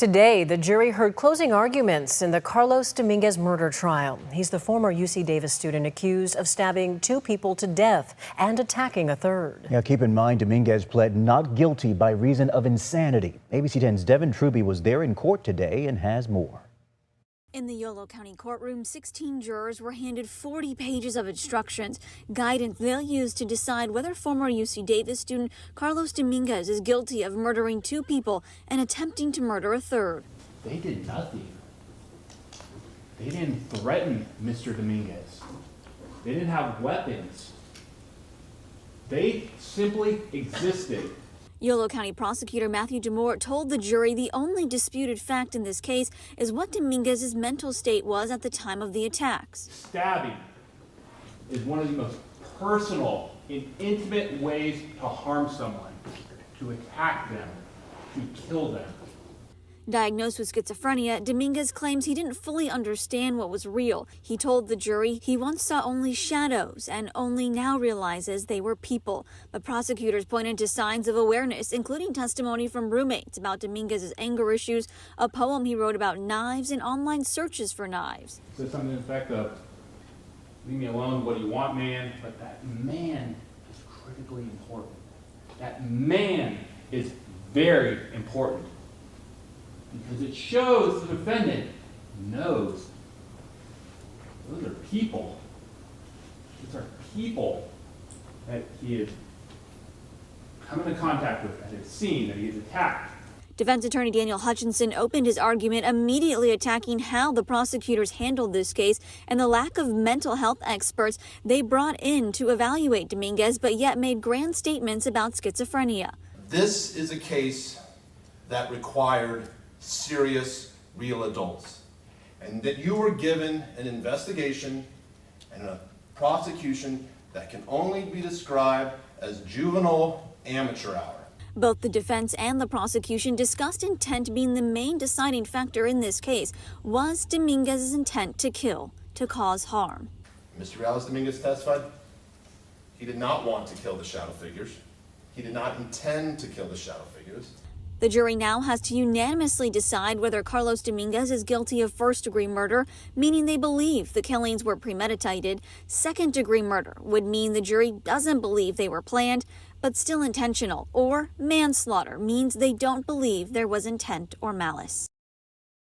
Today, the jury heard closing arguments in the Carlos Dominguez murder trial. He's the former UC Davis student accused of stabbing 2 people to death and attacking a third. Yeah, keep in mind, Dominguez pled not guilty by reason of insanity. ABC 10's Devin Truby was there in court today and has more. In the Yolo County courtroom, 16 jurors were handed 40 pages of instructions, guidance they'll use to decide whether former UC Davis student Carlos Dominguez is guilty of murdering 2 people and attempting to murder a third. They did nothing. They didn't threaten Mr. Dominguez. They didn't have weapons. They simply existed. Yolo County Prosecutor Matthew DeMoore told the jury the only disputed fact in this case is what Dominguez's mental state was at the time of the attacks. Stabbing is one of the most personal and intimate ways to harm someone, to attack them, to kill them. Diagnosed with schizophrenia, Dominguez claims he didn't fully understand what was real. He told the jury he once saw only shadows and only now realizes they were people. But prosecutors pointed to signs of awareness, including testimony from roommates about Dominguez's anger issues, a poem he wrote about knives, and online searches for knives. Said something to the effect of, "Leave me alone, what do you want, man?" But that man is critically important. That man is very important. Because it shows the defendant knows those are people. These are people that he is come into contact with, that he has seen, that he is attacked. Defense attorney Daniel Hutchinson opened his argument immediately attacking how the prosecutors handled this case and the lack of mental health experts they brought in to evaluate Dominguez, but yet made grand statements about schizophrenia. This is a case that required serious, real adults, and that you were given an investigation and a prosecution that can only be described as juvenile amateur hour. Both the defense and the prosecution discussed intent being the main deciding factor in this case. Was Dominguez's intent to kill, to cause harm? Mr. Carlos Dominguez testified he did not want to kill the shadow figures. He did not intend to kill the shadow figures. The jury now has to unanimously decide whether Carlos Dominguez is guilty of first-degree murder, meaning they believe the killings were premeditated. Second-degree murder would mean the jury doesn't believe they were planned, but still intentional. Or manslaughter means they don't believe there was intent or malice.